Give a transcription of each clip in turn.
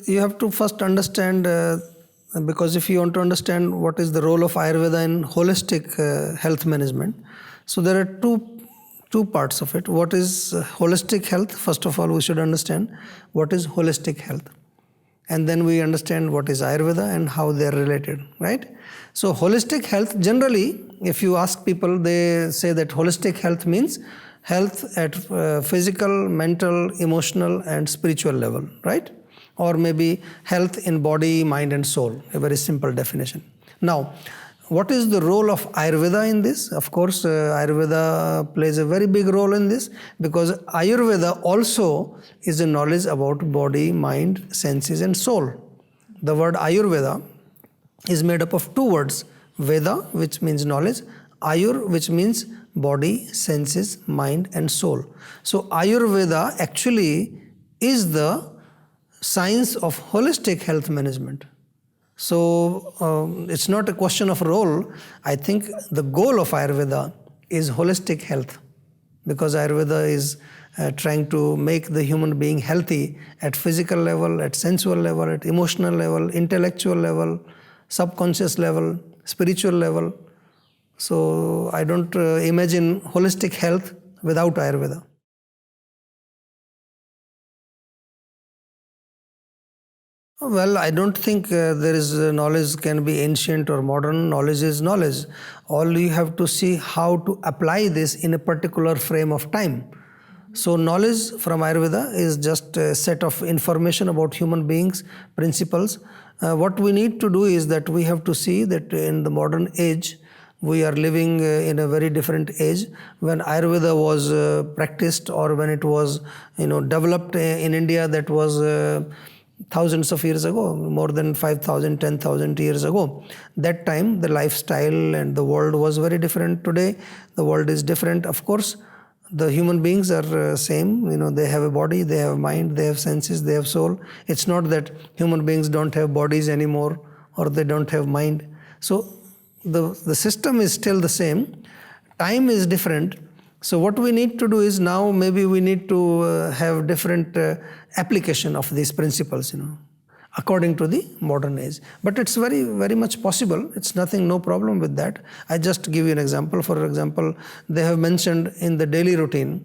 You have to first understand, because if you want to understand what is the role of Ayurveda in holistic health management, so there are two parts of it. What is holistic health? First of all, we should understand what is holistic health. And then we understand what is Ayurveda and how they are related, right? So holistic health, generally, if you ask people, they say that holistic health means health at physical, mental, emotional and spiritual level, right? Or maybe health in body, mind and soul, a very simple definition. Now, what is the role of Ayurveda in this? Of course, Ayurveda plays a very big role in this, because Ayurveda also is a knowledge about body, mind, senses and soul. The word Ayurveda is made up of two words, Veda, which means knowledge, Ayur, which means body, senses, mind and soul. So Ayurveda actually is the science of holistic health management. So it's not a question of role. I think the goal of Ayurveda is holistic health, because Ayurveda is trying to make the human being healthy at physical level, at sensual level, at emotional level, intellectual level, subconscious level, spiritual level. So I don't imagine holistic health without Ayurveda. Well, I don't think there is knowledge can be ancient or modern. Knowledge is knowledge. All you have to see how to apply this in a particular frame of time. So knowledge from Ayurveda is just a set of information about human beings, principles. What we need to do is that we have to see that in the modern age, we are living in a very different age. When Ayurveda was practiced, or when it was developed in India, that was thousands of years ago, more than 5,000, 10,000 years ago. That time, the lifestyle and the world was very different. Today, the world is different. Of course, the human beings are same. They have a body, they have mind, they have senses, they have soul. It's not that human beings don't have bodies anymore, or they don't have mind. So the system is still the same. Time is different. So what we need to do is now maybe we need to have different application of these principles, according to the modern age. But it's very, very much possible. It's nothing, no problem with that. I just give you an example. For example, they have mentioned in the daily routine,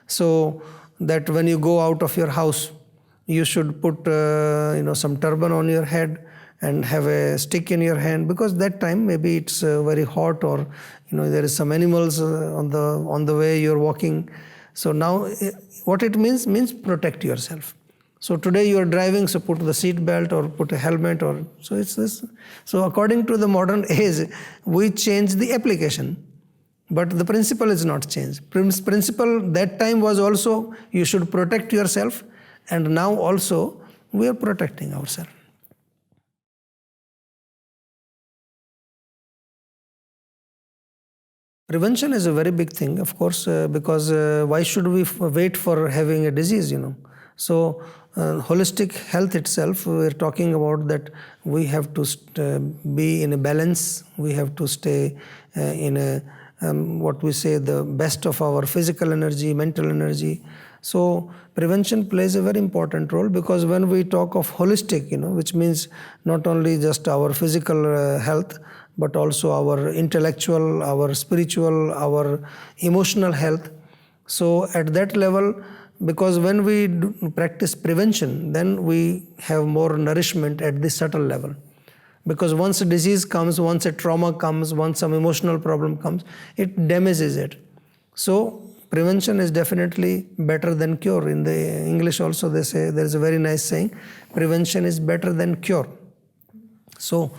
so that when you go out of your house, you should put some turban on your head and have a stick in your hand, because that time maybe it's very hot, or there is some animals on the way you're walking. So now what it means protect yourself. So today you are driving, so put the seat belt or put a helmet, or so it's this. So according to the modern age, we change the application, but the principle is not changed. Principle that time was also you should protect yourself, and now also we are protecting ourselves. Prevention is a very big thing, of course, because why should we wait for having a disease, So holistic health itself, we're talking about that we have to be in a balance. We have to stay in a, what we say, the best of our physical energy, mental energy. So prevention plays a very important role, because when we talk of holistic, which means not only just our physical health, but also our intellectual, our spiritual, our emotional health. So at that level, because when we practice prevention, then we have more nourishment at the subtle level. Because once a disease comes, once a trauma comes, once some emotional problem comes, it damages it. So prevention is definitely better than cure. In the English also they say, there is a very nice saying, prevention is better than cure. So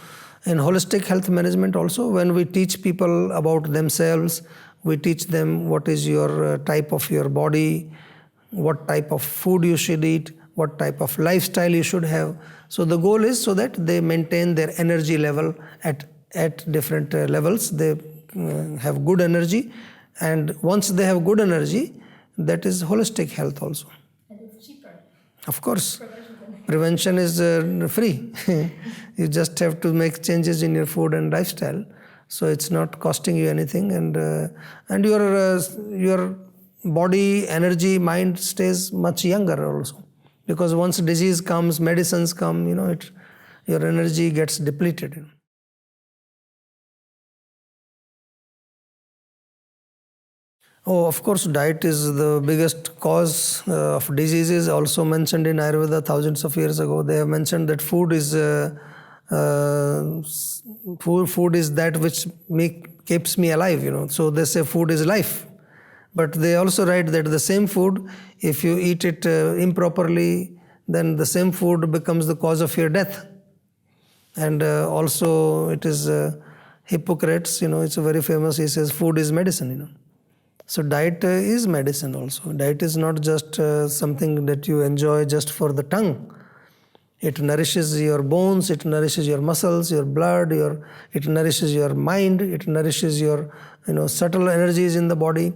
in holistic health management also, when we teach people about themselves, we teach them what is your type of your body, what type of food you should eat, what type of lifestyle you should have. So the goal is so that they maintain their energy level at different levels. They have good energy, and once they have good energy, that is holistic health also. And it's cheaper. Of course. Prevention is free. You just have to make changes in your food and lifestyle. So it's not costing you anything, and your body, energy, mind stays much younger also. Because once disease comes, medicines come, your energy gets depleted. Oh, of course, diet is the biggest cause of diseases, also mentioned in Ayurveda thousands of years ago. They have mentioned that food is that which keeps me alive, So they say food is life. But they also write that the same food, if you eat it improperly, then the same food becomes the cause of your death. And also it is Hippocrates, it's a very famous, he says food is medicine, So diet is medicine also. Diet is not just something that you enjoy just for the tongue. It nourishes your bones, it nourishes your muscles, your blood, it nourishes your mind, it nourishes your subtle energies in the body.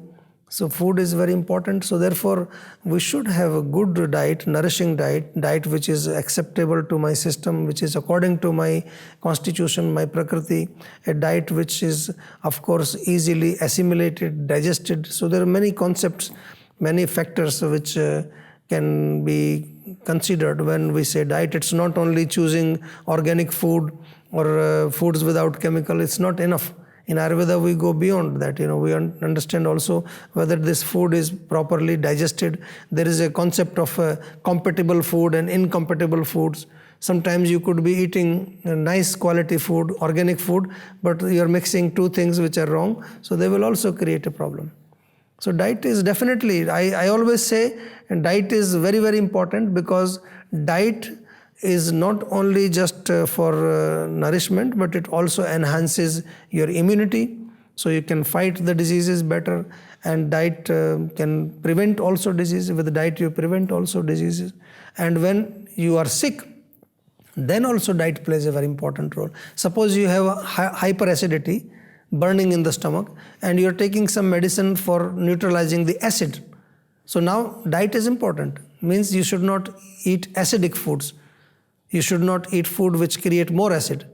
So food is very important. So therefore, we should have a good diet, nourishing diet which is acceptable to my system, which is according to my constitution, my prakriti, a diet which is, of course, easily assimilated, digested. So there are many concepts, many factors which can be considered when we say diet. It's not only choosing organic food or foods without chemical. It's not enough. In Ayurveda, we go beyond that. We understand also whether this food is properly digested. There is a concept of compatible food and incompatible foods. Sometimes you could be eating nice quality food, organic food, but you're mixing two things which are wrong. So they will also create a problem. So diet is definitely, I always say diet is very, very important, because diet is not only just for nourishment, but it also enhances your immunity, so you can fight the diseases better, and diet can prevent also diseases. With diet you prevent also diseases. And when you are sick, then also diet plays a very important role. Suppose you have hyperacidity, burning in the stomach, and you're taking some medicine for neutralizing the acid. So now diet is important. Means you should not eat acidic foods. You should not eat food which create more acid.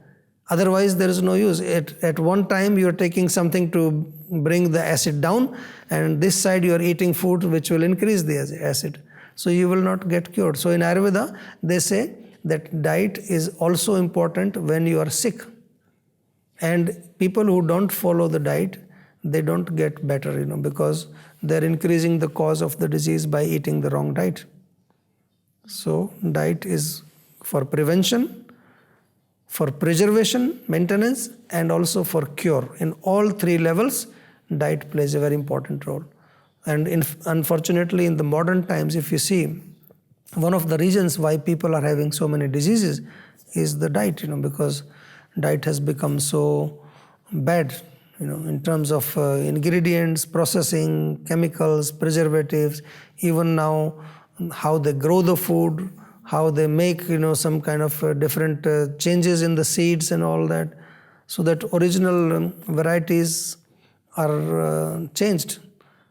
Otherwise, there is no use. At one time, you are taking something to bring the acid down, and this side you are eating food which will increase the acid. So you will not get cured. So in Ayurveda, they say that diet is also important when you are sick. And people who don't follow the diet, they don't get better, because they're increasing the cause of the disease by eating the wrong diet. So diet is for prevention, for preservation, maintenance, and also for cure. In all three levels, diet plays a very important role. And unfortunately, in the modern times, if you see, one of the reasons why people are having so many diseases is the diet, because diet has become so bad, in terms of ingredients, processing, chemicals, preservatives, even now how they grow the food, how they make, some kind of different changes in the seeds and all that, so that original varieties are changed.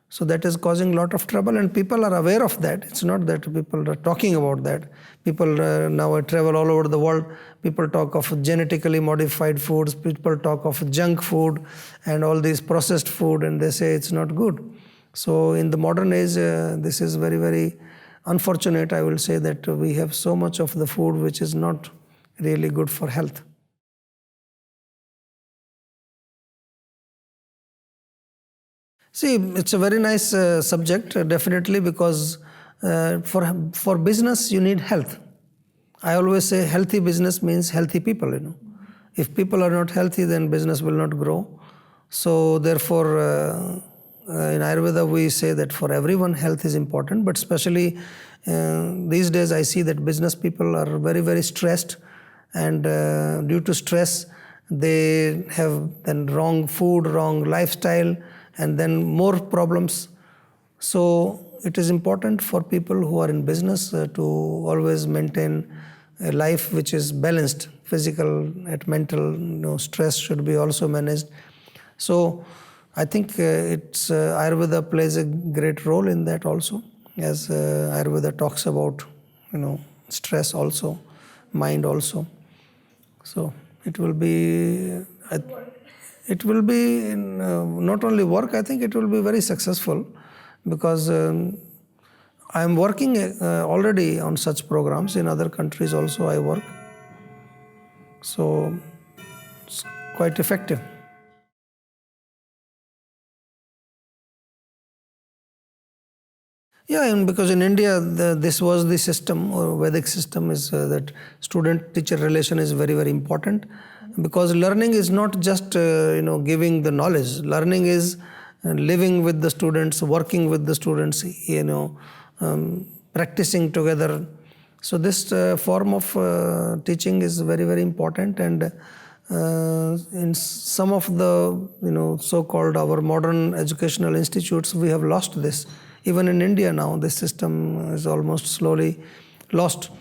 So that is causing a lot of trouble, and people are aware of that. It's not that people are talking about that. People now travel all over the world. People talk of genetically modified foods. People talk of junk food and all these processed food, and they say it's not good. So in the modern age, this is very, very unfortunate. I will say that we have so much of the food which is not really good for health. See, it's a very nice subject, definitely, because for business you need health. I always say healthy business means healthy people, If people are not healthy, then business will not grow. So therefore, in Ayurveda we say that for everyone health is important, but especially these days I see that business people are very, very stressed, and due to stress they have then wrong food, wrong lifestyle, and then more problems. So it is important for people who are in business to always maintain a life which is balanced, physical and mental. Stress should be also managed. So I think Ayurveda plays a great role in that also, as Ayurveda talks about, stress also, mind also. So it will be not only work, I think it will be very successful, because I am working already on such programs. In other countries also I work. So it's quite effective. Yeah, and because in India, this was the system, or Vedic system is that student-teacher relation is very, very important. Because learning is not just, giving the knowledge. Learning is living with the students, working with the students, practicing together. So this form of teaching is very, very important. And in some of the, so-called our modern educational institutes, we have lost this. Even in India now, this system is almost slowly lost.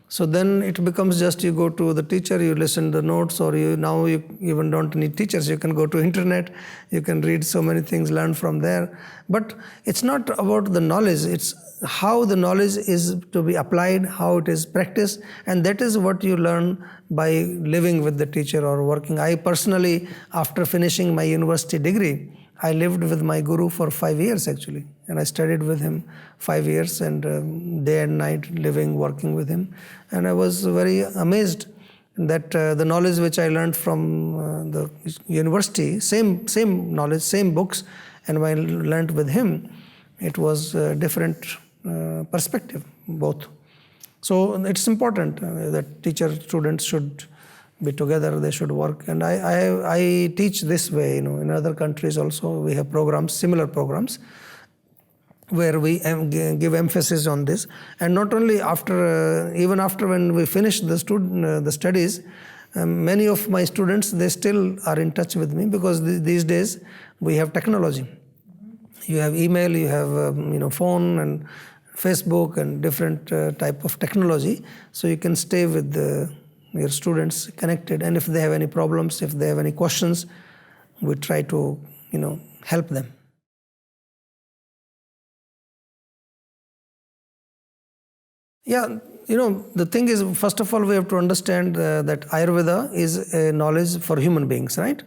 So then it becomes just you go to the teacher, you listen to the notes, or you even don't need teachers. You can go to internet, you can read so many things, learn from there. But it's not about the knowledge, it's how the knowledge is to be applied, how it is practiced, and that is what you learn by living with the teacher or working. I personally, after finishing my university degree, I lived with my guru for 5 years actually, and I studied with him 5 years, and day and night living, working with him. And I was very amazed that the knowledge which I learned from the university, same knowledge, same books, and when I learned with him, it was a different perspective, both. So it's important that teacher-students should be together, they should work. And I teach this way, in other countries also we have programs, similar programs, where we give emphasis on this. And not only even after when we finish the studies, many of my students, they still are in touch with me, because these days we have technology. You have email, you have phone and Facebook and different type of technology, so you can stay with your students connected, and if they have any problems, if they have any questions, we try to help them. Yeah, the thing is, first of all, we have to understand that Ayurveda is a knowledge for human beings, right?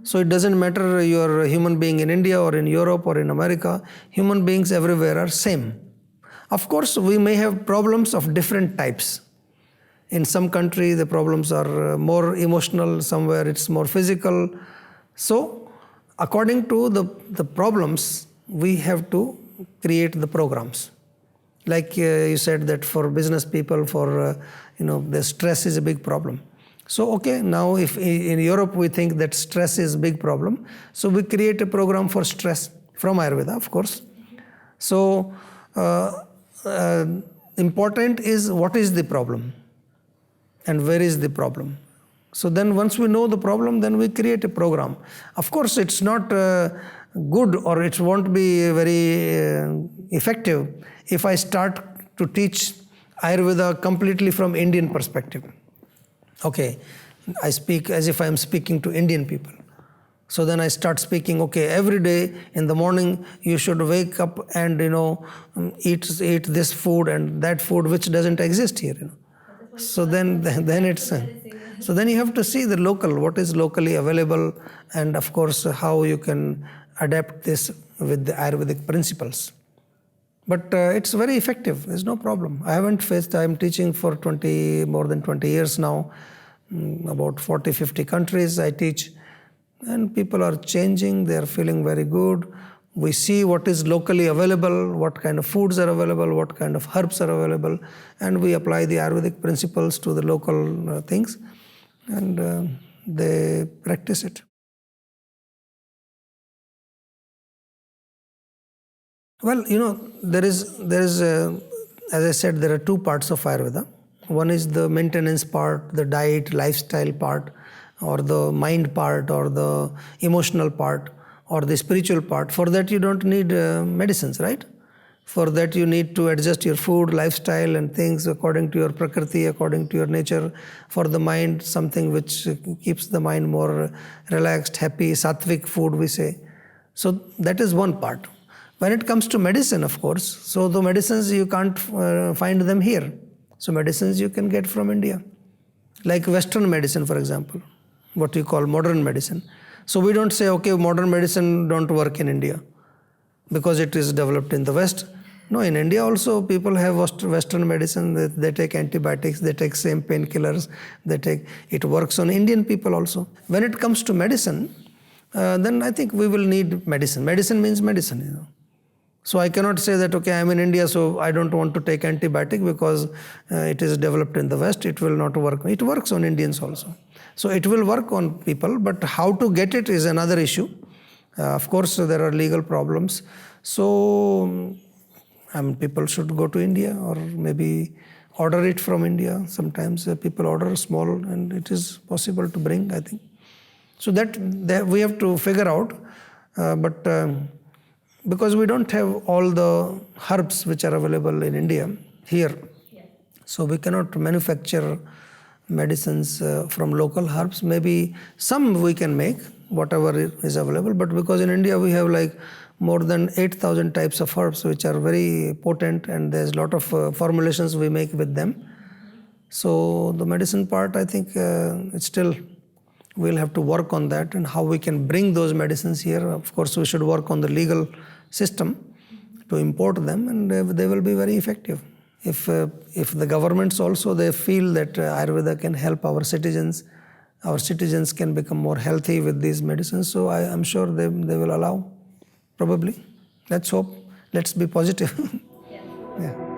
So it doesn't matter you're a human being in India or in Europe or in America, human beings everywhere are same. Of course, we may have problems of different types. In some country, the problems are more emotional, somewhere it's more physical. So, according to the problems, we have to create the programs. Like you said that for business people, for, the stress is a big problem. So, okay, now if in Europe we think that stress is a big problem, so we create a program for stress from Ayurveda, of course. So, important is what is the problem and where is the problem. So then once we know the problem, then we create a program. Of course, it's not good, or it won't be very effective if I start to teach Ayurveda completely from Indian perspective. Okay, I speak as if I am speaking to Indian people. So then I start speaking, okay, every day in the morning you should wake up and, eat this food and that food which doesn't exist here, So then it's, so then you have to see the local, what is locally available, and of course how you can adapt this with the Ayurvedic principles. But it's very effective, there's no problem. I haven't faced, I'm teaching for more than 20 years now, about 40, 50 countries I teach, and people are changing, they are feeling very good. We see what is locally available, what kind of foods are available, what kind of herbs are available, and we apply the Ayurvedic principles to the local things, and they practice it. Well, there is as I said, there are two parts of Ayurveda. One is the maintenance part, the diet, lifestyle part, or the mind part, or the emotional part, or the spiritual part. For that you don't need medicines, right? For that you need to adjust your food, lifestyle and things according to your prakriti, according to your nature. For the mind, something which keeps the mind more relaxed, happy, sattvic food we say. So that is one part. When it comes to medicine, of course, so the medicines you can't find them here. So medicines you can get from India. Like Western medicine, for example, what you call modern medicine. So we don't say, okay, modern medicine don't work in India because it is developed in the West. No, in India also people have Western medicine. They take antibiotics, they take same painkillers, it works on Indian people also. When it comes to medicine, then I think we will need medicine. Medicine means medicine, So I cannot say that, okay, I'm in India, so I don't want to take antibiotic because it is developed in the West, it will not work. It works on Indians also. So it will work on people, but how to get it is another issue. Of course, there are legal problems. So, people should go to India or maybe order it from India. Sometimes people order small and it is possible to bring, I think. So that we have to figure out. But because we don't have all the herbs which are available in India here, so we cannot manufacture medicines from local herbs. Maybe some we can make, whatever is available, but because in India we have like more than 8,000 types of herbs which are very potent, and there's a lot of formulations we make with them. So the medicine part, I think it's still, we'll have to work on that and how we can bring those medicines here. Of course, we should work on the legal system to import them, and they will be very effective. If the governments also, they feel that Ayurveda can help our citizens can become more healthy with these medicines, so I'm sure they will allow, probably. Let's hope. Let's be positive. Yeah.